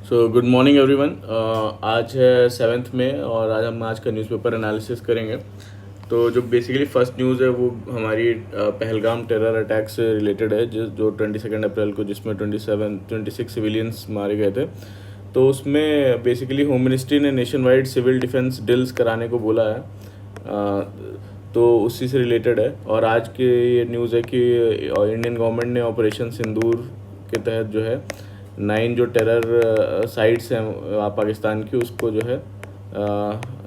So good morning everyone. आज है 7 मई और आज का न्यूज़पेपर एनालिसिस करेंगे। तो जो बेसिकली फर्स्ट न्यूज़ है वो हमारी पहलगाम टेरर अटैक से रिलेटेड है, जो 22 अप्रैल को, जिसमें 26 सिविलियंस मारे गए थे। तो उसमें बेसिकली होम मिनिस्ट्री ने nationwide civil defence drills कराने को बोला है। तो उसी से रिलेटेड है। और आज की ये न्यूज़ है कि इंडियन गवर्नमेंट ने ऑपरेशन सिंदूर के तहत जो है 9 जो टेरर साइट्स हैं पाकिस्तान की, उसको जो है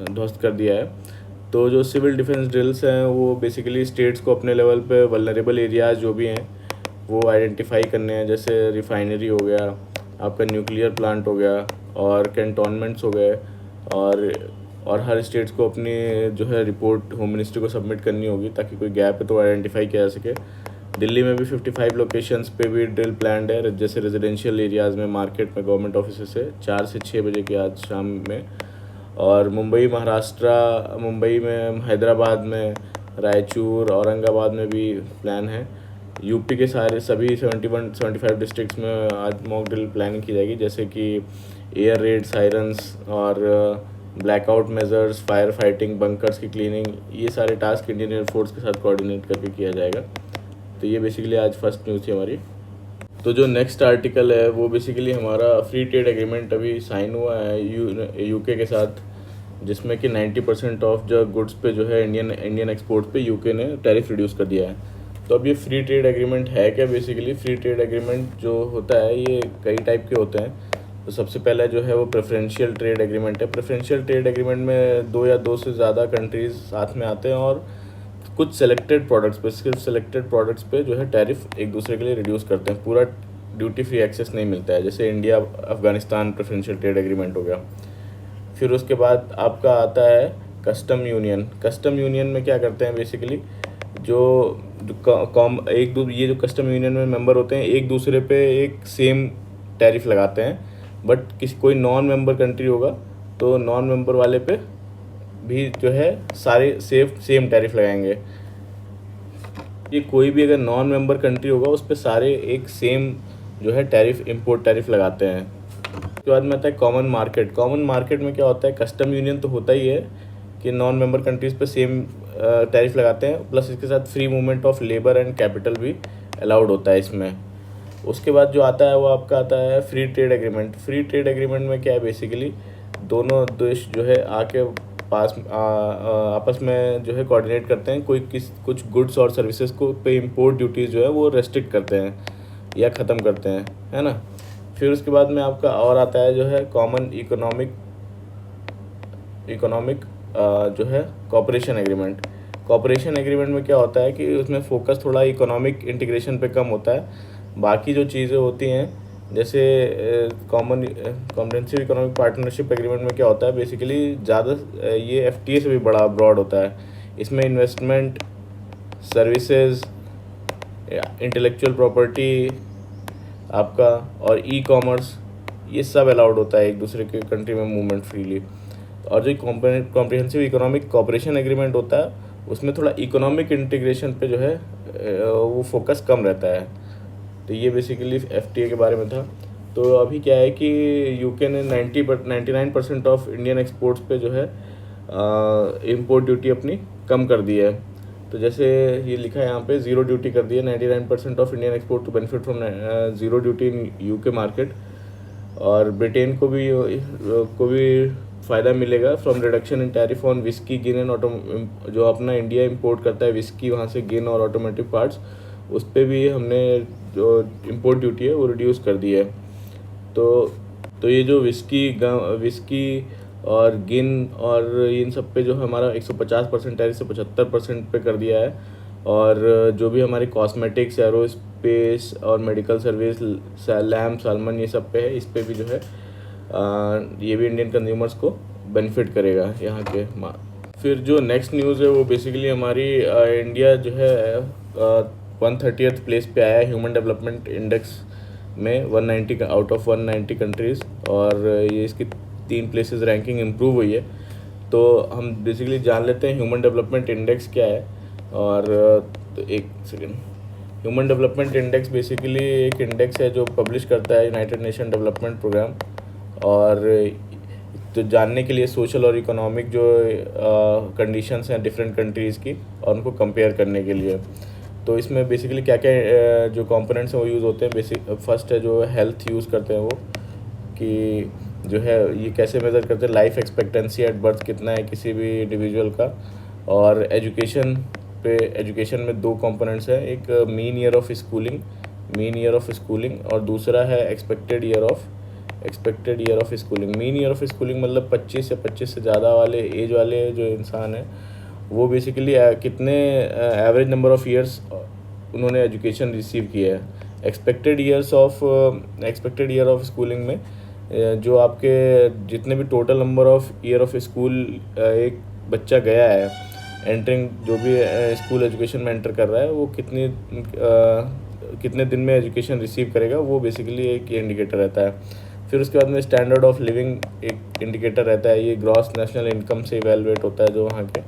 ध्वस्त कर दिया है। तो जो सिविल डिफेंस ड्रिल्स हैं वो बेसिकली स्टेट्स को अपने लेवल पे वल्नरेबल एरियाज़ जो भी हैं वो आइडेंटिफाई करने हैं, जैसे रिफाइनरी हो गया, आपका न्यूक्लियर प्लांट हो गया और कैंटोनमेंट्स हो गए। और हर स्टेट्स को अपनी जो है रिपोर्ट होम मिनिस्ट्री को सबमिट करनी होगी, ताकि कोई गैप है तो आइडेंटिफाई किया जा सके। दिल्ली में भी 55 लोकेशंस पे भी ड्रिल प्लान्ड है, जैसे रेजिडेंशियल एरियाज़ में, मार्केट में, गवर्नमेंट ऑफिस से 4 से 6 बजे की आज शाम में। और मुंबई, महाराष्ट्र, मुंबई में, हैदराबाद में, रायचूर, औरंगाबाद में भी प्लान है। यूपी के सभी 75 डिस्ट्रिक्ट्स में आज मॉक ड्रिल प्लानिंग की जाएगी, जैसे कि एयर रेड, सायरन्स और blackout measures, fire fighting, bunkers की क्लीनिंग, ये सारे टास्क इंडियन एयरफोर्स के साथ कोऑर्डिनेट करके किया जाएगा। तो ये बेसिकली आज फर्स्ट न्यूज़ थी हमारी। तो जो नेक्स्ट आर्टिकल है वो बेसिकली हमारा फ्री ट्रेड एग्रीमेंट अभी साइन हुआ है यूके के साथ, जिसमें कि 90% ऑफ जो गुड्स पे जो है इंडियन एक्सपोर्ट पे यूके ने टैरिफ रिड्यूस कर दिया है। तो अब ये फ्री ट्रेड एग्रीमेंट है क्या? बेसिकली फ्री ट्रेड एग्रीमेंट जो होता है ये कई टाइप के होते हैं। तो सबसे पहला जो है वो प्रेफरेंशियल ट्रेड एग्रीमेंट है। प्रेफरेंशियल ट्रेड एग्रीमेंट में 2 या 2 से ज़्यादा कंट्रीज़ साथ में आते हैं और कुछ सेलेक्टेड प्रोडक्ट्स पे, सिर्फ सेलेक्टेड प्रोडक्ट्स पे जो है टैरिफ एक दूसरे के लिए रिड्यूस करते हैं। पूरा ड्यूटी फ्री एक्सेस नहीं मिलता है, जैसे India Afghanistan preferential trade agreement हो गया। फिर उसके बाद आपका आता है कस्टम यूनियन। कस्टम यूनियन में क्या करते हैं बेसिकली, ये जो कस्टम यूनियन में मेंबर होते हैं एक दूसरे पे एक सेम टैरिफ लगाते हैं, बट कोई नॉन मेंबर कंट्री होगा तो नॉन मेंबर वाले पे भी जो है सारे सेम टैरिफ लगाएंगे। ये कोई भी अगर नॉन मेंबर कंट्री होगा उस पर सारे एक सेम जो है टैरिफ, इंपोर्ट टैरिफ लगाते हैं। उसके बाद में आता है कॉमन मार्केट। कॉमन मार्केट में क्या होता है, कस्टम यूनियन तो होता ही है कि नॉन मेंबर कंट्रीज़ पे सेम टैरिफ लगाते हैं, प्लस इसके साथ free movement of labour and capital भी अलाउड होता है इसमें। उसके बाद जो आता है वो आपका आता है free trade agreement. Free trade agreement में क्या है बेसिकली, दोनों देश जो है आके आपस में जो है कोऑर्डिनेट करते हैं, कुछ गुड्स और सर्विसेज को पे इंपोर्ट ड्यूटीज़ जो है वो रेस्ट्रिक्ट करते हैं या ख़त्म करते हैं, है ना। फिर उसके बाद में आपका और आता है जो है कॉमन इकोनॉमिक जो है कॉपरेशन एग्रीमेंट। कॉपरेशन एग्रीमेंट में क्या होता है कि उसमें फोकस थोड़ा इकोनॉमिक इंटीग्रेशन पे कम होता है। बाकी जो चीज़ें होती हैं जैसे कॉम्प्रिहेंसिव इकोनॉमिक पार्टनरशिप एग्रीमेंट में क्या होता है बेसिकली, ज़्यादा ये FTA से भी बड़ा ब्रॉड होता है। इसमें इन्वेस्टमेंट, सर्विसेज, इंटेलेक्चुअल प्रॉपर्टी आपका और ई-कॉमर्स, ये सब अलाउड होता है एक दूसरे के कंट्री में मूवमेंट फ्रीली। और जो कॉम्प्रिहेंसिव इकोनॉमिक कोऑपरेशन एग्रीमेंट होता है उसमें थोड़ा इकोनॉमिक इंटीग्रेशन पे जो है वो फोकस कम रहता है। तो ये बेसिकली FTA के बारे में था। तो अभी क्या है कि यूके ने 99% ऑफ इंडियन एक्सपोर्ट्स पे जो है इंपोर्ट ड्यूटी अपनी कम कर दी है। तो जैसे ये लिखा है यहाँ पे, ज़ीरो ड्यूटी कर दी है। 99% of Indian export to benefit from zero duty in UK market. और ब्रिटेन को भी फ़ायदा मिलेगा from reduction in tariff on whisky, gin and जो अपना इंडिया इंपोर्ट करता है विस्की, वहाँ से गिन और ऑटोमेटिक पार्ट्स, उस पर भी हमने जो इंपोर्ट ड्यूटी है वो रिड्यूस कर दी है। तो ये जो विस्की और गिन और इन सब पे जो हमारा 150% टैरिफ से 75% पे कर दिया है। और जो भी हमारी कॉस्मेटिक्स, एरोस्पेस और मेडिकल सर्विस, लैम्प, सालमन, ये सब पे है, इस पे भी जो है ये भी इंडियन कंज्यूमर्स को बेनिफिट करेगा यहाँ के। फिर जो नेक्स्ट न्यूज़ है वो बेसिकली हमारी इंडिया जो है 130th प्लेस पे आया है ह्यूमन डेवलपमेंट इंडेक्स में 190 आउट ऑफ 190 कंट्रीज़। और ये इसकी 3 प्लेसेस रैंकिंग इम्प्रूव हुई है। तो हम बेसिकली जान लेते हैं ह्यूमन डेवलपमेंट इंडेक्स क्या है। और तो एक second, human development index basically एक इंडेक्स है जो पब्लिश करता है यूनाइटेड नेशन डेवलपमेंट प्रोग्राम। और तो जानने के लिए सोशल और इकोनॉमिक जो कंडीशंस हैं डिफरेंट कंट्रीज़ की और उनको कंपेयर करने के लिए। तो इसमें बेसिकली क्या क्या जो कंपोनेंट्स हैं वो यूज़ होते हैं। बेसिक फर्स्ट है जो हेल्थ यूज़ करते हैं वो, कि जो है ये कैसे मेज़र करते हैं, लाइफ एक्सपेक्टेंसी एट बर्थ कितना है किसी भी इंडिविजुअल का। और एजुकेशन में दो कंपोनेंट्स हैं, एक मीन ईयर ऑफ स्कूलिंग और दूसरा है expected year of schooling. Mean year of schooling मतलब 25 या 25 से ज़्यादा वाले एज वाले जो इंसान हैं वो बेसिकली कितने एवरेज नंबर ऑफ़ ईयर्स उन्होंने एजुकेशन रिसीव किया है। एक्सपेक्टेड ईयर ऑफ स्कूलिंग में जो आपके जितने भी total number of year of school एक बच्चा गया है, एंटरिंग जो भी स्कूल एजुकेशन में एंटर कर रहा है, वो कितने दिन में एजुकेशन रिसीव करेगा, वो बेसिकली एक इंडिकेटर रहता है। फिर उसके बाद में स्टैंडर्ड ऑफ लिविंग एक इंडिकेटर रहता है, ये ग्रॉस नेशनल इनकम से इवेलुएट होता है जो वहाँ के।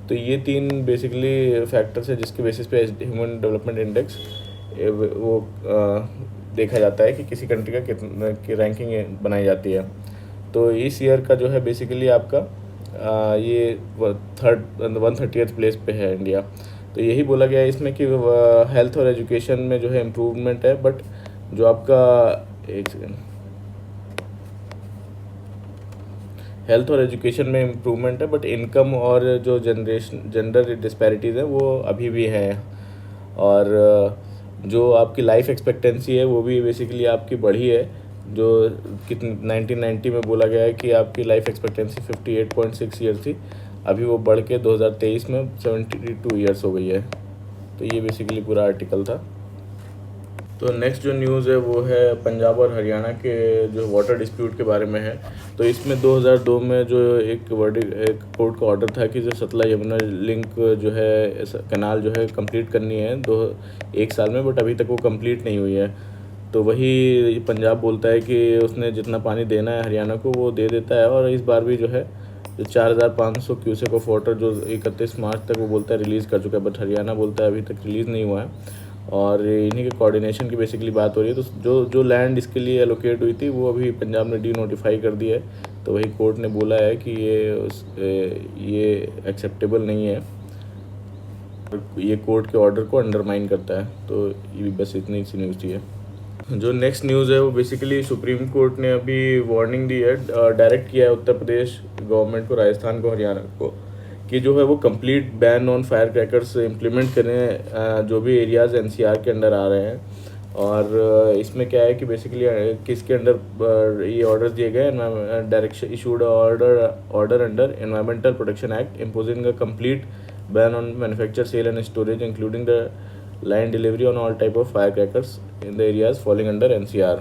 तो ये 3 बेसिकली फैक्टर्स है जिसके बेसिस पे ह्यूमन डेवलपमेंट इंडेक्स वो देखा जाता है कि किसी कंट्री का कितना की रैंकिंग बनाई जाती है। तो इस ईयर का जो है बेसिकली आपका ये 130th प्लेस पे है इंडिया। तो यही बोला गया है इसमें कि हेल्थ और एजुकेशन में जो है इम्प्रूवमेंट है, बट जो आपका एक सेकेंड हेल्थ और एजुकेशन में इम्प्रूवमेंट है, बट इनकम और जो जेंडर डिस्पैरिटीज़ हैं वो अभी भी हैं। और जो आपकी लाइफ एक्सपेक्टेंसी है वो भी बेसिकली आपकी बढ़ी है, जो कितनी 1990 में बोला गया है कि आपकी लाइफ एक्सपेक्टेंसी 58.6 ईयर थी, अभी वो बढ़ के 2023 में 72 ईयर्स हो गई है। तो ये बेसिकली पूरा आर्टिकल था। तो नेक्स्ट जो न्यूज़ है वो है पंजाब और हरियाणा के जो वाटर डिस्प्यूट के बारे में है। तो इसमें 2002 में जो एक कोर्ट का ऑर्डर था कि जो सतलज यमुना लिंक जो है कैनाल जो है कंप्लीट करनी है 1 साल में, बट अभी तक वो कंप्लीट नहीं हुई है। तो वही पंजाब बोलता है कि उसने जितना पानी देना है हरियाणा को वो दे देता है, और इस बार भी जो है जो 4500 क्यूसेक ऑफ वाटर जो 31 मार्च तक वो बोलता है रिलीज़ कर चुका है, बट हरियाणा बोलता है अभी तक रिलीज़ नहीं हुआ है। और इन्हीं के कोऑर्डिनेशन की बेसिकली बात हो रही है। तो जो लैंड इसके लिए एलोकेट हुई थी वो अभी पंजाब ने डी नोटिफाई कर दिया है। तो वही कोर्ट ने बोला है कि ये एक्सेप्टेबल नहीं है, ये कोर्ट के ऑर्डर को अंडरमाइन करता है। तो ये बस इतनी सी न्यूज़ थी है। जो नेक्स्ट न्यूज़ है वो बेसिकली सुप्रीम कोर्ट ने अभी वार्निंग दी है, डायरेक्ट किया है उत्तर प्रदेश गवर्नमेंट को, राजस्थान को, हरियाणा को, कि जो है वो complete ban on fire crackers implement करें जो भी एरियाज़ एनसीआर के अंडर आ रहे हैं। और इसमें क्या है कि बेसिकली किसके अंडर ये ऑर्डर्स दिए गए, direction issued order under environmental protection act imposing a complete ban on manufacture, sale and storage including the land delivery on all type of firecrackers in the areas falling under NCR.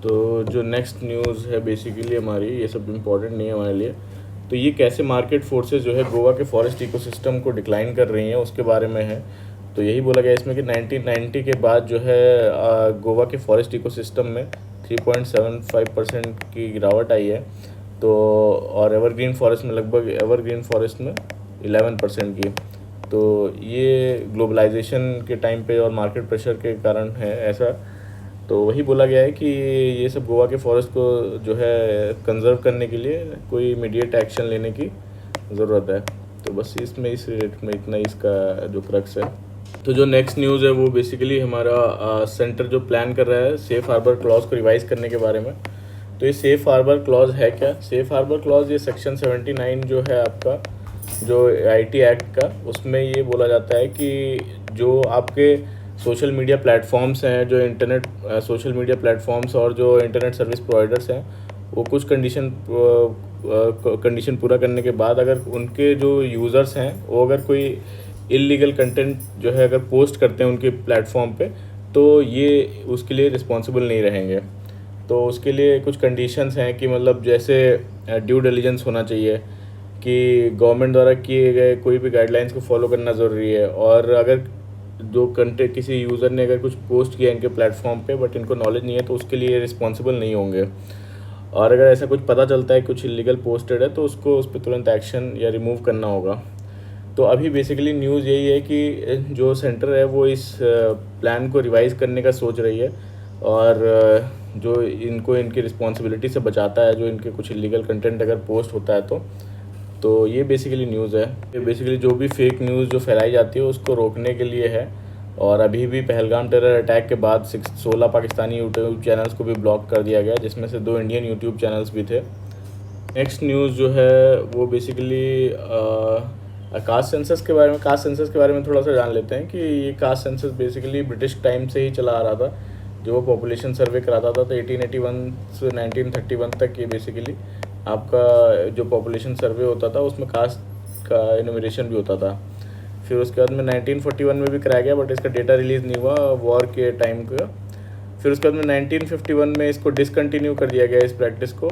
तो जो next news है basically हमारी, ये सब important नहीं है हमारे लिए, तो ये कैसे मार्केट फोर्सेस जो है गोवा के फॉरेस्ट इकोसिस्टम को डिक्लाइन कर रही हैं उसके बारे में है। तो यही बोला गया इसमें कि 1990 के बाद जो है गोवा के फॉरेस्ट इकोसिस्टम में 3.75% की गिरावट आई है। तो और एवरग्रीन फॉरेस्ट में 11% की। तो ये ग्लोबलाइजेशन के टाइम पे और मार्केट प्रेशर के कारण है ऐसा। तो वही बोला गया है कि ये सब गोवा के फॉरेस्ट को जो है कंजर्व करने के लिए कोई इमीडिएट एक्शन लेने की ज़रूरत है। तो बस इसमें इस रिलेटेड में इतना इसका जो क्रक्स है। तो जो नेक्स्ट न्यूज़ है वो बेसिकली हमारा सेंटर जो प्लान कर रहा है सेफ़ हार्बर क्लॉज को रिवाइज़ करने के बारे में। तो ये सेफ़ हार्बर क्लॉज है क्या? सेफ़ हार्बर क्लॉज ये सेक्शन 79 जो है आपका जो आईटी एक्ट का, उसमें ये बोला जाता है कि जो आपके सोशल मीडिया प्लेटफॉर्म्स हैं, जो इंटरनेट सोशल मीडिया प्लेटफॉर्म्स और जो इंटरनेट सर्विस प्रोवाइडर्स हैं, वो कुछ कंडीशन पूरा करने के बाद अगर उनके जो यूज़र्स हैं वो अगर कोई इलीगल कंटेंट जो है अगर पोस्ट करते हैं उनके प्लेटफॉर्म पे, तो ये उसके लिए रिस्पॉन्सिबल नहीं रहेंगे। तो उसके लिए कुछ कंडीशंस हैं कि मतलब जैसे ड्यू डिलिजेंस होना चाहिए, कि गवर्नमेंट द्वारा किए गए कोई भी गाइडलाइंस को फॉलो करना ज़रूरी है। और अगर जो कंटेंट किसी यूज़र ने अगर कुछ पोस्ट किया इनके प्लेटफॉर्म पे बट इनको नॉलेज नहीं है तो उसके लिए रिस्पॉन्सिबल नहीं होंगे। और अगर ऐसा कुछ पता चलता है कुछ इलीगल पोस्टेड है तो उसको उस पर तुरंत एक्शन या रिमूव करना होगा। तो अभी बेसिकली न्यूज़ यही है कि जो सेंटर है वो इस प्लान को रिवाइज़ करने का सोच रही है। और जो इनको इनकी रिस्पॉन्सिबिलिटी से बचाता है, जो इनके कुछ इलीगल कंटेंट अगर पोस्ट होता है तो ये बेसिकली न्यूज़ है। ये बेसिकली जो भी फेक न्यूज़ जो फैलाई जाती है उसको रोकने के लिए है। और अभी भी पहलगाम टेरर अटैक के बाद 16 पाकिस्तानी यूट्यूब चैनल्स को भी ब्लॉक कर दिया गया, जिसमें से 2 इंडियन यूट्यूब चैनल्स भी थे। नेक्स्ट न्यूज़ जो है वो बेसिकली कास्ट सेंसस के बारे में। कास्ट सेंसस के बारे में थोड़ा सा जान लेते हैं कि ये caste census basically British time से ही चला आ रहा था। जो वो पॉपुलेशन सर्वे कराता था तो 1881 से 1931 तक ये बेसिकली आपका जो पॉपुलेशन सर्वे होता था उसमें कास्ट का इनुमरेशन भी होता था। फिर उसके बाद में 1941 में भी कराया गया, बट इसका डेटा रिलीज़ नहीं हुआ वॉर के टाइम का। फिर उसके बाद में 1951 में इसको डिसकंटिन्यू कर दिया गया इस प्रैक्टिस को,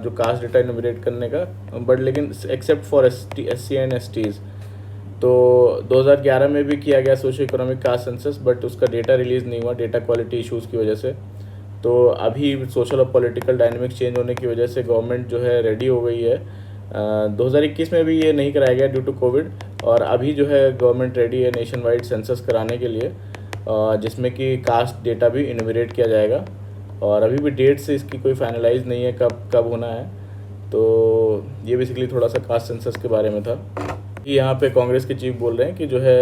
जो कास्ट डेटा इनुमरेट करने का, बट लेकिन except for SC and STs। तो 2011 में भी किया गया socio economic caste census, but उसका डेटा रिलीज़ नहीं हुआ डेटा क्वालिटी इश्यूज़ की वजह से। तो अभी सोशल और पॉलिटिकल डायनेमिक्स चेंज होने की वजह से गवर्नमेंट जो है रेडी हो गई है। 2021 में भी ये नहीं कराया गया ड्यू टू कोविड, और अभी जो है गवर्नमेंट रेडी है नेशन वाइड सेंसस कराने के लिए, जिसमें कि कास्ट डेटा भी इनुमरेट किया जाएगा। और अभी भी डेट से इसकी कोई फाइनलाइज नहीं है कब कब होना है। तो ये बेसिकली थोड़ा सा कास्ट सेंसस के बारे में था। यहाँ पे कांग्रेस के चीफ बोल रहे हैं कि जो है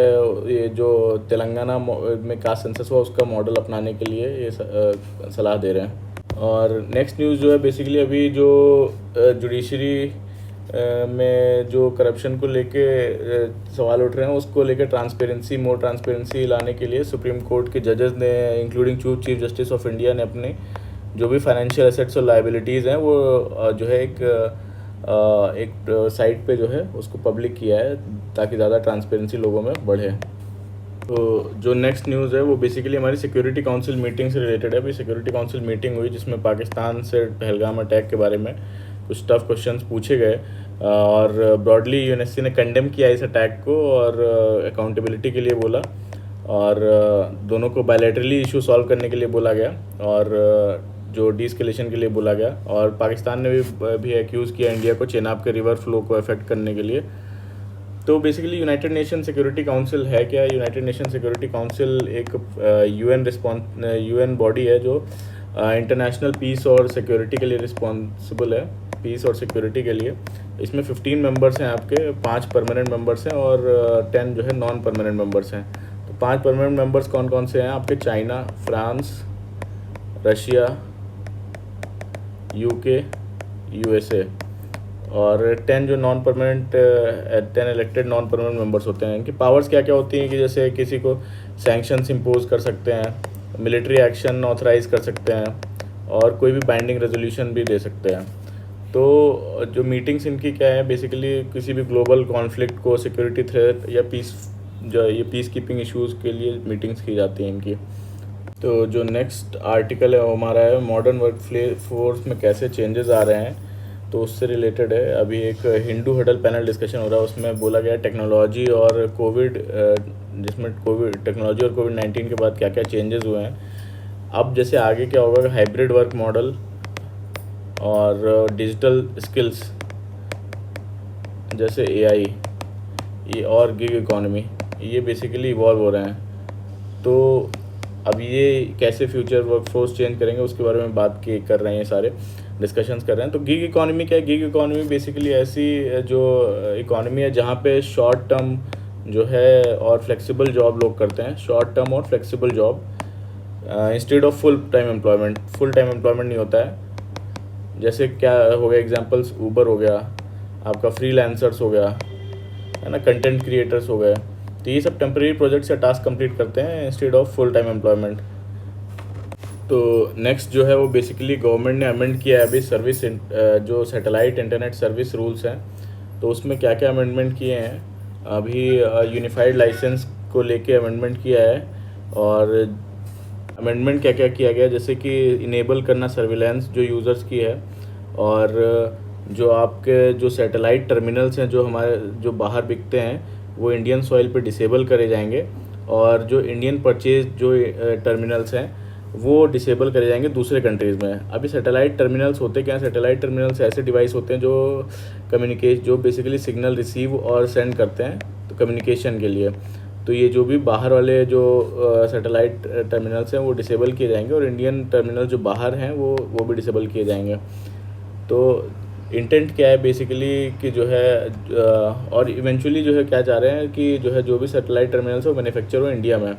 ये जो तेलंगाना में कास्ट सेंसस हुआ उसका मॉडल अपनाने के लिए ये सलाह दे रहे हैं। और नेक्स्ट न्यूज़ जो है बेसिकली अभी जो जुडिशरी में जो करप्शन को लेके सवाल उठ रहे हैं उसको लेके मोर ट्रांसपेरेंसी लाने के लिए सुप्रीम कोर्ट के जजेस ने including chief justice of India ने अपने जो भी फाइनेंशियल एसेट्स और लायबिलिटीज़ हैं वो जो है एक साइट पे जो है उसको पब्लिक किया है ताकि ज़्यादा ट्रांसपेरेंसी लोगों में बढ़े। तो जो नेक्स्ट न्यूज़ है वो बेसिकली हमारी सिक्योरिटी काउंसिल मीटिंग से रिलेटेड है। अभी सिक्योरिटी काउंसिल मीटिंग हुई जिसमें पाकिस्तान से पहलगाम अटैक के बारे में कुछ टफ क्वेश्चंस पूछे गए, और ब्रॉडली यूएनएससी ने कंडेम किया इस अटैक को और अकाउंटेबिलिटी के लिए बोला, और दोनों को बायलैटरली इशू सॉल्व करने के लिए बोला गया, और जो डीस्केलेशन के लिए बोला गया। और पाकिस्तान ने भी एक्यूज़ किया इंडिया को चेनाब के रिवर फ्लो को अफेक्ट करने के लिए। तो basically United nation security council है क्या? यूनाइटेड नेशन सिक्योरिटी काउंसिल एक यूएन बॉडी है जो इंटरनेशनल पीस और सिक्योरिटी के लिए रिस्पॉन्सिबल है, पीस और सिक्योरिटी के लिए। इसमें 15 मेंबर्स हैं आपके, 5 परमानेंट मेंबर्स हैं और 10 जो है नॉन परमानेंट मेंबर्स हैं। तो 5 परमानेंट मेंबर्स कौन कौन से हैं आपके? China, France, Russia, UK, USA, और 10 जो non permanent 10 elected non permanent members होते हैं। इनकी पावर्स क्या क्या होती हैं कि जैसे किसी को सैंक्शंस इम्पोज कर सकते हैं, मिलिट्री एक्शन ऑथराइज कर सकते हैं, और कोई भी बाइंडिंग रेजोल्यूशन भी दे सकते हैं। तो जो मीटिंग्स इनकी क्या है, बेसिकली किसी भी ग्लोबल कॉन्फ्लिक्ट को, सिक्योरिटी थ्रेट या पीस कीपिंग इश्यूज़ के लिए मीटिंग्स की जाती हैं इनकी। तो जो नेक्स्ट आर्टिकल है वो हमारा है मॉडर्न वर्क फोर्स में कैसे चेंजेस आ रहे हैं, तो उससे रिलेटेड है। अभी एक हिंदू हडल पैनल डिस्कशन हो रहा है, उसमें बोला गया टेक्नोलॉजी और टेक्नोलॉजी और कोविड-19 के बाद क्या क्या चेंजेस हुए हैं। अब जैसे आगे क्या होगा, हाइब्रिड वर्क मॉडल और डिजिटल स्किल्स जैसे AI ये और गिग इकोनॉमी, ये बेसिकली इवॉल्व हो रहे हैं। तो अब ये कैसे फ्यूचर वर्कफोर्स चेंज करेंगे उसके बारे में बात कर रहे हैं, सारे डिस्कशंस कर रहे हैं। तो गिग इकोनॉमी क्या है? गिग इकोनॉमी बेसिकली ऐसी जो इकोनॉमी है जहाँ पे शॉर्ट टर्म जो है और फ्लेक्सिबल जॉब लोग करते हैं, शॉर्ट टर्म और flexible job instead of full time employment. Full time employment नहीं होता है। जैसे क्या हो गया एग्जांपल्स, ऊबर हो गया, आपका फ्रीलांसर्स हो गया, है ना, कंटेंट क्रिएटर्स हो गए। तो ये सब टेम्परेरी प्रोजेक्ट्स या टास्क कंप्लीट करते हैं instead of full time employment. तो नेक्स्ट जो है वो बेसिकली गवर्नमेंट ने अमेंड किया है अभी सर्विस जो सैटेलाइट इंटरनेट सर्विस रूल्स हैं, तो उसमें क्या क्या अमेंडमेंट किए हैं। अभी यूनिफाइड लाइसेंस को लेके अमेंडमेंट किया है, और अमेंडमेंट क्या क्या किया गया, जैसे कि इनेबल करना सर्विलेंस जो यूज़र्स की है, और जो आपके जो सैटेलाइट टर्मिनल्स हैं जो हमारे जो बाहर बिकते हैं वो इंडियन सॉइल पे डिसेबल करे जाएंगे, और जो इंडियन परचेज जो टर्मिनल्स हैं वो डिसेबल करे जाएंगे दूसरे कंट्रीज़ में। अभी सैटेलाइट टर्मिनल्स होते क्या हैं? सैटेलाइट टर्मिनल्स ऐसे डिवाइस होते हैं जो बेसिकली सिग्नल रिसीव और सेंड करते हैं तो कम्युनिकेशन के लिए। तो ये जो भी बाहर वाले जो सैटेलाइट टर्मिनल्स हैं वो डिसेबल किए जाएंगे, और इंडियन टर्मिनल जो बाहर हैं वो भी डिसेबल किए जाएंगे। तो इंटेंट क्या है बेसिकली कि जो है और इवेंचुअली जो है क्या चाह रहे हैं कि जो है जो भी सैटेलाइट टर्मिनल्स हो मैन्युफैक्चर हो इंडिया में।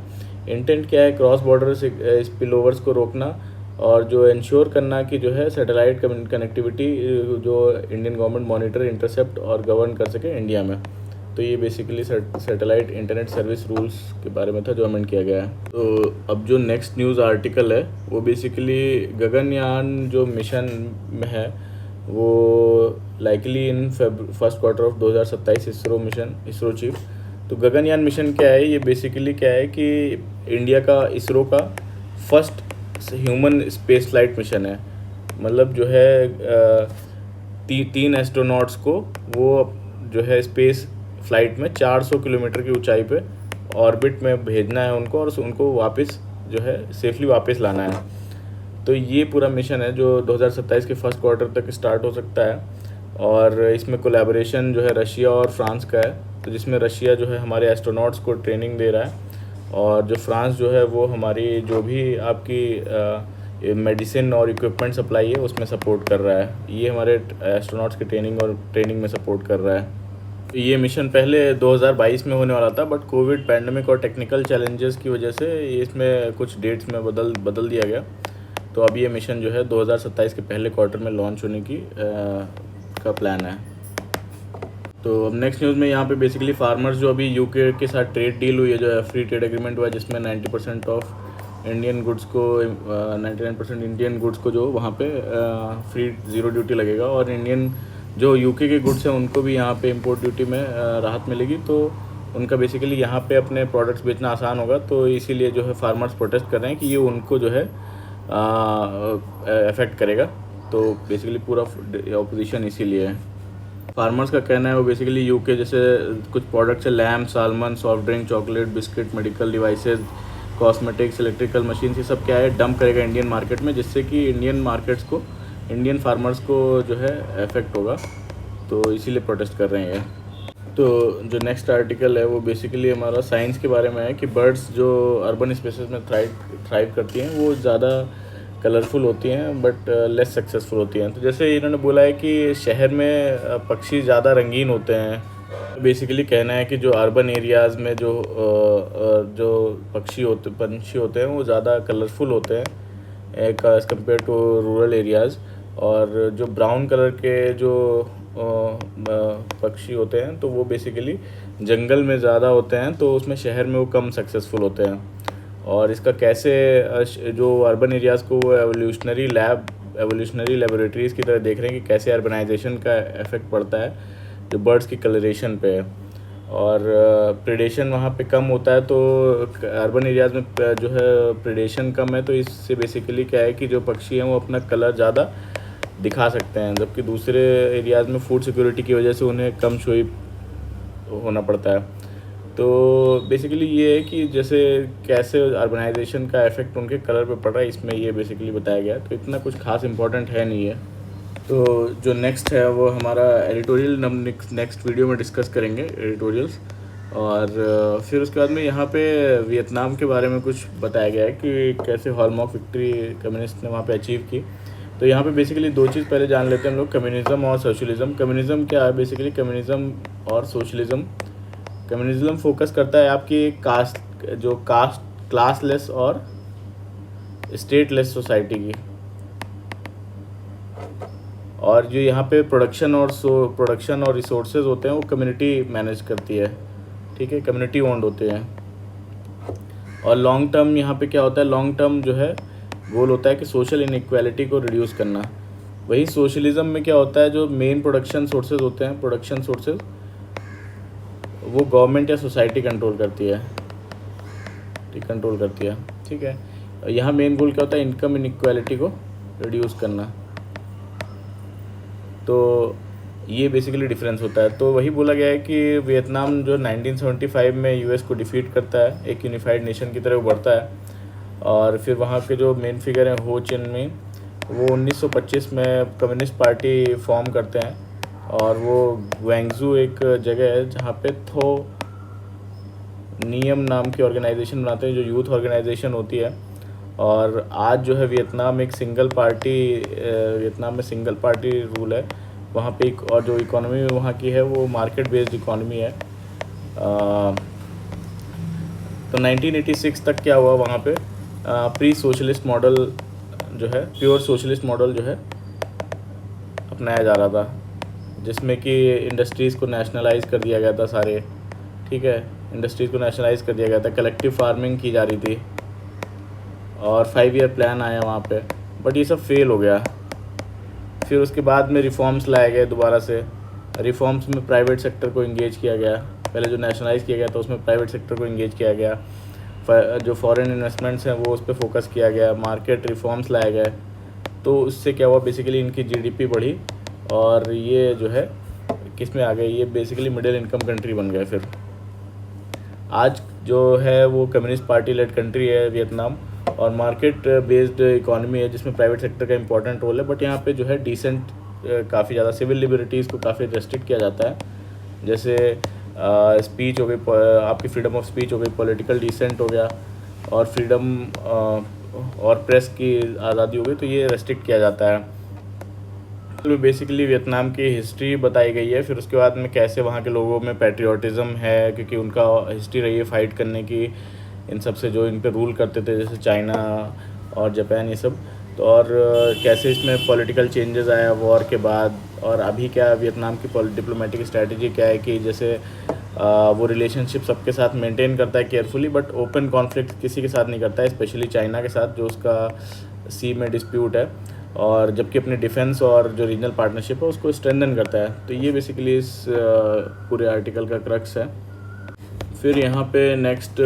इंटेंट क्या है, क्रॉस बॉर्डर स्पिलओवर्स को रोकना और जो इंश्योर करना कि जो है सैटेलाइट कनेक्टिविटी जो इंडियन गवर्नमेंट मॉनिटर, इंटरसेप्ट और गवर्न कर सके इंडिया में। तो ये basically satellite internet service rules के बारे में था जो अमेंड किया गया है। तो अब जो नेक्स्ट न्यूज़ आर्टिकल है वो बेसिकली गगनयान जो मिशन में है वो likely in first quarter of 2027 ISRO chief. तो गगनयान मिशन क्या है, ये बेसिकली क्या है कि इंडिया का इसरो का first human space flight mission है। मतलब जो है तीन एस्ट्रोनॉट्स को वो जो है स्पेस फ्लाइट में 400 किलोमीटर की ऊंचाई पे ऑर्बिट में भेजना है उनको, और उनको वापस जो है सेफली वापस लाना है। तो ये पूरा मिशन है जो 2027 के फर्स्ट क्वार्टर तक स्टार्ट हो सकता है, और इसमें कोलैबोरेशन जो है रशिया और फ्रांस का है। तो जिसमें रशिया जो है हमारे एस्ट्रोनॉट्स को ट्रेनिंग दे रहा है, और जो फ्रांस जो है वो हमारी जो भी आपकी मेडिसिन और इक्विपमेंट सप्लाई है उसमें सपोर्ट कर रहा है। ये हमारे एस्ट्रोनॉट्स की ट्रेनिंग में सपोर्ट कर रहा है। ये मिशन पहले 2022 में होने वाला था, बट कोविड पैंडमिक और टेक्निकल चैलेंजेस की वजह से इसमें कुछ डेट्स में बदल दिया गया। तो अब ये मिशन जो है 2027 के पहले क्वार्टर में लॉन्च होने की का प्लान है। तो अब नेक्स्ट न्यूज़ में यहाँ पे बेसिकली फार्मर्स जो अभी यूके के साथ ट्रेड डील हुई है, जो है फ्री ट्रेड एग्रीमेंट हुआ है, जिसमें 90% ऑफ इंडियन गुड्स को 99% इंडियन गुड्स को जो वहाँ पे फ्री ज़ीरो ड्यूटी लगेगा, और इंडियन जो यूके के गुड्स हैं उनको भी यहाँ पे इंपोर्ट ड्यूटी में राहत मिलेगी। तो उनका बेसिकली यहाँ पे अपने प्रोडक्ट्स बेचना आसान होगा। तो इसीलिए जो है फार्मर्स प्रोटेस्ट कर रहे हैं कि ये उनको जो है अफेक्ट करेगा। तो बेसिकली पूरा ऑपोजिशन इसीलिए है। फार्मर्स का कहना है वो बेसिकली यूके जैसे कुछ प्रोडक्ट्स है, lamp, salmon, soft drink, chocolate, biscuit, medical devices, cosmetics, electrical machines, ये सब क्या है डंप करेगा इंडियन मार्केट में, जिससे कि इंडियन फार्मर्स को जो है इफेक्ट होगा। तो इसीलिए प्रोटेस्ट कर रहे हैं। तो जो नेक्स्ट आर्टिकल है वो बेसिकली हमारा साइंस के बारे में है कि बर्ड्स जो अर्बन स्पेसेस में थ्राइव करती हैं वो ज़्यादा कलरफुल होती हैं बट लेस सक्सेसफुल होती हैं। तो जैसे इन्होंने बोला है कि शहर में पक्षी ज़्यादा रंगीन होते हैं। बेसिकली कहना है कि जो अर्बन एरियाज़ में जो पंछी होते हैं वो ज़्यादा कलरफुल होते हैं as compare to rural areas, और जो ब्राउन कलर के जो पक्षी होते हैं तो वो बेसिकली जंगल में ज़्यादा होते हैं, तो उसमें शहर में वो कम सक्सेसफुल होते हैं। और इसका कैसे जो अर्बन एरियाज़ को वो एवोल्यूशनरी लेबोरेटरीज़ की तरह देख रहे हैं कि कैसे अर्बनाइजेशन का इफेक्ट पड़ता है जो बर्ड्स की कलरेशन पे है, और प्रेडेशन वहाँ पे कम होता है। तो अर्बन एरियाज़ में जो है प्रेडेशन कम है, तो इससे बेसिकली क्या है कि जो पक्षी हैं वो अपना कलर ज़्यादा दिखा सकते हैं, जबकि दूसरे एरियाज़ में फूड सिक्योरिटी की वजह से उन्हें कम शोई होना पड़ता है। तो बेसिकली ये है कि जैसे कैसे अर्बनाइजेशन का इफेक्ट उनके कलर पे पड़ रहा है, इसमें ये बेसिकली बताया गया है। तो इतना कुछ खास इंपॉर्टेंट है नहीं है। तो जो नेक्स्ट है वो हमारा एडिटोरियल नेक्स्ट वीडियो में डिस्कस करेंगे एडिटोरियल्स, और फिर उसके बाद में यहाँ पे वियतनाम के बारे में कुछ बताया गया है कि कैसे हॉलमार्क विक्ट्री कम्युनिस्ट ने वहाँ पे अचीव की। तो यहाँ पे बेसिकली दो चीज़ पहले जान लेते हैं हम लोग, कम्युनिज़म और सोशलिज़म। कम्युनिज़म क्या है, बेसिकली कम्युनिज़म और सोशलिज़म। कम्युनिज़म फोकस करता है आपकी क्लासलेस और स्टेटलेस सोसाइटी की, और जो यहाँ पे प्रोडक्शन और रिसोर्सेज होते हैं वो कम्युनिटी मैनेज करती है, ठीक है, कम्युनिटी ओन्ड होते हैं। और लॉन्ग टर्म यहाँ पे क्या होता है, लॉन्ग टर्म जो है गोल होता है कि सोशल इनइक्वालिटी को रिड्यूस करना। वही सोशलिज़म में क्या होता है, जो मेन प्रोडक्शन सोर्सेज होते हैं, प्रोडक्शन सोर्सेज वो गवर्नमेंट या सोसाइटी कंट्रोल करती है, ठीक है। यहाँ मेन गोल क्या होता है, इनकम इनइक्वालिटी को रिड्यूस करना। तो ये बेसिकली डिफरेंस होता है। तो वही बोला गया है कि वियतनाम जो 1975 में यूएस को डिफीट करता है, एक यूनिफाइड नेशन की तरह उभरता है, और फिर वहाँ के जो मेन फिगर हैं हो चिन मिंग, वो 1925 में कम्युनिस्ट पार्टी फॉर्म करते हैं, और वो ग्वांगजू एक जगह है जहाँ पे नियम नाम की ऑर्गेनाइजेशन बनाते हैं, जो यूथ ऑर्गेनाइजेशन होती है। और आज जो है वियतनाम में सिंगल पार्टी रूल है वहाँ पे। और जो इकोनॉमी वहाँ की है वो मार्केट बेस्ड इकोनॉमी है। तो 1986 तक क्या हुआ वहाँ पे, प्री सोशलिस्ट मॉडल जो है, प्योर सोशलिस्ट मॉडल जो है अपनाया जा रहा था, जिसमें कि इंडस्ट्रीज़ को नेशनलाइज कर दिया गया था सारे। ठीक है, इंडस्ट्रीज़ को नेशनलाइज कर दिया गया था, कलेक्टिव फार्मिंग की जा रही थी, और 5 ईयर प्लान आया वहाँ पे, बट ये सब फेल हो गया। फिर उसके बाद में रिफॉर्म्स लाए गए दोबारा से। रिफॉर्म्स में प्राइवेट सेक्टर को इंगेज किया गया। पहले जो नेशनलाइज किया गया था उसमें प्राइवेट सेक्टर को इंगेज किया गया। जो फॉरेन इन्वेस्टमेंट्स हैं वो उस पर फोकस किया गया। मार्केट रिफॉर्म्स लाए गए। तो उससे क्या हुआ, बेसिकली इनकी जीडीपी बढ़ी, और ये जो है किस में आ गए, ये बेसिकली मिडिल इनकम कंट्री बन गए। फिर आज जो है वो कम्युनिस्ट पार्टी लेड कंट्री है वियतनाम, और मार्केट बेस्ड इकोनॉमी है जिसमें प्राइवेट सेक्टर का इंपॉर्टेंट रोल है। बट यहाँ पे जो है डिसेंट काफ़ी ज़्यादा सिविल लिबर्टीज़ को काफ़ी रेस्ट्रिक्ट किया जाता है। जैसे स्पीच हो गई, आपकी फ्रीडम ऑफ स्पीच हो गई, पॉलिटिकल डिसेंट हो गया, और फ्रीडम और प्रेस की आज़ादी हो गई, तो ये रेस्ट्रिक्ट किया जाता है। तो बेसिकली वियतनाम की हिस्ट्री बताई गई है। फिर उसके बाद में कैसे वहाँ के लोगों में पैट्रियोटिज़म है, क्योंकि उनका हिस्ट्री रही है फाइट करने की इन सब से, जो इन पे रूल करते थे, जैसे चाइना और जापान, ये सब। तो और कैसे इसमें पॉलिटिकल चेंजेस आया वॉर के बाद, और अभी क्या वियतनाम की डिप्लोमेटिक स्ट्रैटेजी क्या है, कि जैसे वो रिलेशनशिप सबके साथ मेंटेन करता है केयरफुली, बट ओपन कॉन्फ्लिक्ट किसी के साथ नहीं करता है, स्पेशली चाइना के साथ जो उसका सी में डिस्प्यूट है, और जबकि अपने डिफेंस और जो रीजनल पार्टनरशिप है उसको स्ट्रेंथन करता है। तो ये बेसिकली इस पूरे आर्टिकल का क्रक्स है। फिर यहाँ पे नेक्स्ट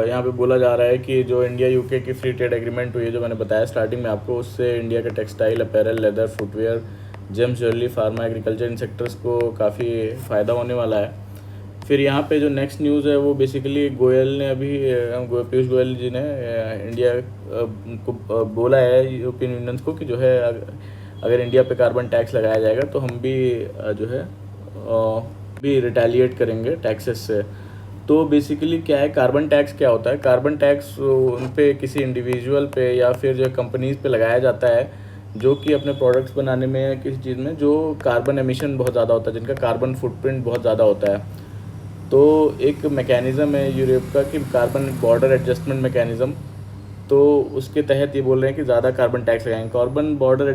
यहाँ पे बोला जा रहा है कि जो इंडिया यूके की फ्री ट्रेड एग्रीमेंट हुई है, जो मैंने बताया स्टार्टिंग में आपको, उससे इंडिया के textile, apparel, leather, footwear, gems, jewellery, pharma, agriculture, इन सेक्टर्स को काफ़ी फ़ायदा होने वाला है। फिर यहाँ पे जो नेक्स्ट न्यूज़ है वो बेसिकली गोयल ने अभी पीयूष गोयल जी ने इंडिया को बोला है, यूरोपियन यूनियंस को, कि जो है अगर इंडिया पे कार्बन टैक्स लगाया जाएगा तो हम भी जो है भी रिटेलिएट करेंगे टैक्सेस से। तो बेसिकली क्या है, कार्बन टैक्स क्या होता है? कार्बन टैक्स उन पे किसी इंडिविजुअल पे या फिर जो कंपनीज़ पे लगाया जाता है जो कि अपने प्रोडक्ट्स बनाने में या किसी चीज़ में जो कार्बन एमिशन बहुत ज़्यादा होता है, जिनका कार्बन फुटप्रिंट बहुत ज़्यादा होता है। तो एक मैकेनिज़्म है यूरोप का कि कार्बन बॉर्डर एडजस्टमेंट मैकेनिज़्म, तो उसके तहत ये बोल रहे हैं कि ज़्यादा कार्बन टैक्स लगाएंगे। कार्बन बॉर्डर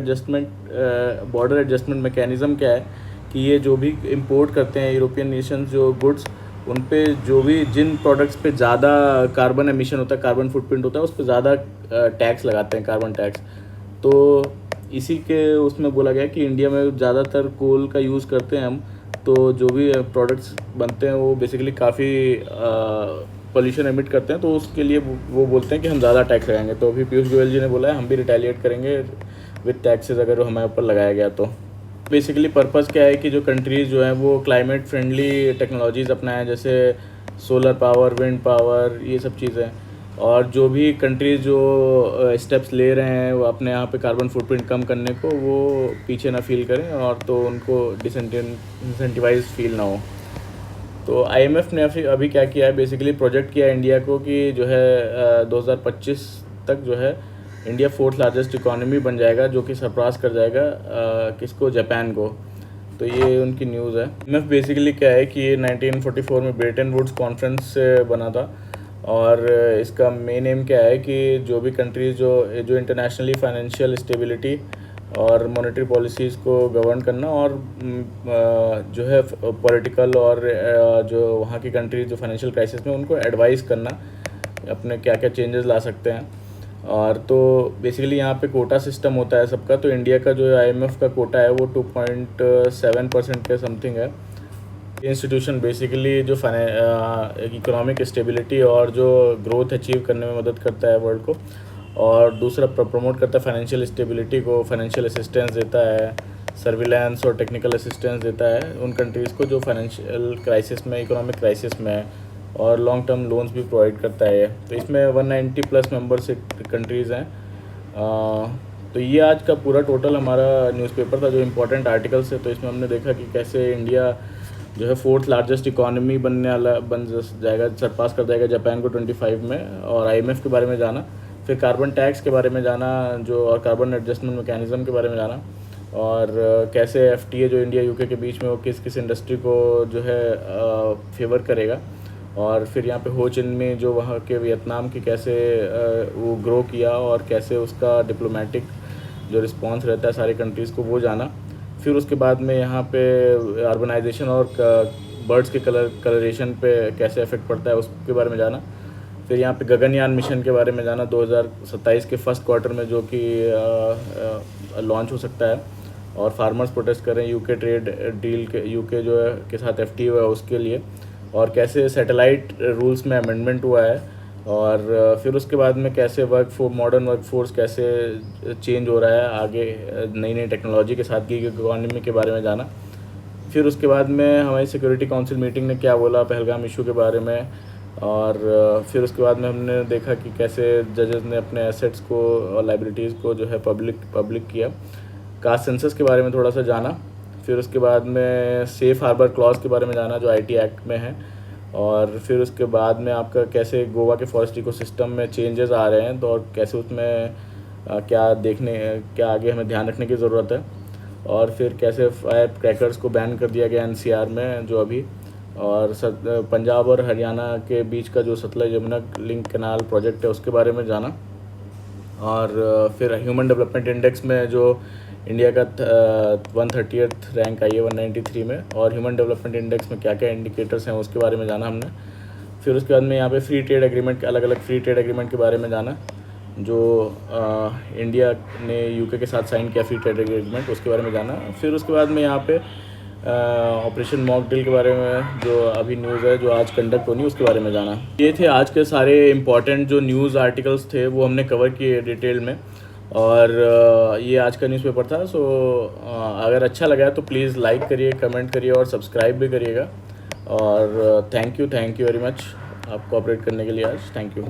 एडजस्टमेंट मैकेनिज़्म क्या है कि ये जो भी इंपोर्ट करते हैं यूरोपियन नेशंस जो गुड्स, उन पे जो भी जिन प्रोडक्ट्स पे ज़्यादा कार्बन एमिशन होता है, कार्बन फुटप्रिंट होता है, उस पर ज़्यादा टैक्स लगाते हैं, कार्बन टैक्स। तो इसी के उसमें बोला गया कि इंडिया में ज़्यादातर कोल का यूज़ करते हैं हम, तो जो भी प्रोडक्ट्स बनते हैं वो बेसिकली काफ़ी पोल्यूशन एमिट करते हैं, तो उसके लिए वो बोलते हैं कि हम ज़्यादा टैक्स लगाएंगे। तो अभी पीयूष गोयल जी ने बोला है हम भी रिटेलिएट करेंगे विद टैक्सेस अगर हमारे ऊपर लगाया गया तो। बेसिकली पर्पज़ क्या है कि जो कंट्रीज़ जो हैं वो क्लाइमेट फ्रेंडली टेक्नोलॉजीज़ अपनाएं, जैसे सोलर पावर, विंड पावर, ये सब चीज़ें। और जो भी कंट्रीज़ जो स्टेप्स ले रहे हैं वो अपने यहाँ पे कार्बन फुटप्रिंट कम करने को, वो पीछे ना फील करें, और तो उनको डिसइंसेंटिवाइज फील ना हो। तो आईएमएफ ने अभी क्या किया है, बेसिकली प्रोजेक्ट किया है इंडिया को कि जो है 2025 तक जो है इंडिया 4th लार्जेस्ट इकोनॉमी बन जाएगा, जो कि सरपास कर जाएगा किसको, जापान को। तो ये उनकी न्यूज़ है। आईएमएफ बेसिकली क्या है कि ये 1944 में ब्रेटन वुड्स कॉन्फ्रेंस से बना था, और इसका मेन एम क्या है कि जो भी कंट्रीज़ जो इंटरनेशनली फाइनेंशियल स्टेबिलिटी और मॉनेटरी पॉलिसीज़ को गवर्न करना, और जो है पॉलिटिकल और जो वहाँ की कंट्रीज जो फाइनेंशियल क्राइसिस में, उनको एडवाइस करना अपने क्या क्या चेंजेस ला सकते हैं। और तो बेसिकली यहाँ पे कोटा सिस्टम होता है सबका। तो इंडिया का जो आईएमएफ का कोटा है वो 2.7% के समथिंग है। इंस्टीट्यूशन बेसिकली जो इकोनॉमिक स्टेबिलिटी और जो ग्रोथ अचीव करने में मदद करता है वर्ल्ड को, और दूसरा प्रमोट करता है फाइनेंशियल स्टेबिलिटी को, फाइनेंशियल असिस्टेंस देता है, सर्विलेंस और टेक्निकल असिस्टेंस देता है उन कंट्रीज़ को जो फाइनेंशियल क्राइसिस में, इकोनॉमिक क्राइसिस में है, और लॉन्ग टर्म लोन्स भी प्रोवाइड करता है। तो इसमें 190+ मेंबर्स कंट्रीज़ हैं। तो ये आज का पूरा टोटल हमारा न्यूज़पेपर था, जो इम्पोर्टेंट आर्टिकल्स है। तो इसमें हमने देखा कि कैसे इंडिया जो है फोर्थ लार्जेस्ट इकॉनमी बन जाएगा, सरपास कर जाएगा जापान को 25 में। और IMF के बारे में जाना, फिर कार्बन टैक्स के बारे में जाना जो, और कार्बन एडजस्टमेंट मैकेनिज़्म के बारे में जाना, और कैसे FTA जो इंडिया UK के बीच में वो किस किस इंडस्ट्री को जो है फेवर करेगा। और फिर यहाँ पे हो चिन में जो वहाँ के वियतनाम की कैसे वो ग्रो किया और कैसे उसका डिप्लोमेटिक जो रिस्पांस रहता है सारी कंट्रीज़ को, वो जाना। फिर उसके बाद में यहाँ पे अर्बनाइजेशन और बर्ड्स के कलरेशन पे कैसे इफेक्ट पड़ता है उसके बारे में जाना। फिर यहाँ पे गगनयान मिशन के बारे में जाना 2027 के फर्स्ट क्वार्टर में, जो कि लॉन्च हो सकता है। और फार्मर्स प्रोटेस्ट कर रहे हैं UK ट्रेड डील के, UK जो है के साथ FTA हुआ है उसके लिए, और कैसे सैटेलाइट रूल्स में अमेंडमेंट हुआ है। और फिर उसके बाद में कैसे मॉडर्न वर्क फोर्स कैसे चेंज हो रहा है आगे नई नई टेक्नोलॉजी के साथ, गिग इकॉनमी के बारे में जाना। फिर उसके बाद में हमारी सिक्योरिटी काउंसिल मीटिंग ने क्या बोला पहलगाम इशू के बारे में। और फिर उसके बाद में हमने देखा कि कैसे जजेस ने अपने एसेट्स को और लाइबिलिटीज़ को जो है पब्लिक किया। कास्ट सेंसस के बारे में थोड़ा सा जाना। फिर उसके बाद में सेफ़ हार्बर क्लॉज के बारे में जाना जो IT एक्ट में है। और फिर उसके बाद में आपका कैसे गोवा के फॉरेस्ट इकोसिस्टम में चेंजेस आ रहे हैं, तो और कैसे उसमें क्या आगे हमें ध्यान रखने की ज़रूरत है। और फिर कैसे फायर क्रैकर्स को बैन कर दिया गया NCR में जो अभी। और पंजाब और हरियाणा के बीच का जो Sutlej Yamuna link canal project है उसके बारे में जाना। और फिर ह्यूमन डेवलपमेंट इंडेक्स में जो इंडिया का 130th रैंक आई है 193 में, और ह्यूमन डेवलपमेंट इंडेक्स में क्या क्या इंडिकेटर्स हैं उसके बारे में जाना हमने। फिर उसके बाद में यहाँ पे फ्री ट्रेड एग्रीमेंट, अलग अलग फ्री ट्रेड एग्रीमेंट के बारे में जाना जो इंडिया ने UK के साथ साइन किया फ्री ट्रेड एग्रीमेंट, उसके बारे में जाना। फिर उसके बाद में यहाँ पे ऑपरेशन मॉक ड्रिल के बारे में जो अभी न्यूज़ है जो आज कंडक्ट होनी उसके बारे में जाना। ये थे आज के सारे इम्पॉर्टेंट जो न्यूज़ आर्टिकल्स थे वो हमने कवर किए डिटेल में। और ये आज का न्यूज़पेपर था। सो अगर अच्छा लगा तो प्लीज़ लाइक करिए, कमेंट करिए और सब्सक्राइब भी करिएगा। और थैंक यू वेरी मच आप कोऑपरेट करने के लिए आज। Thank you.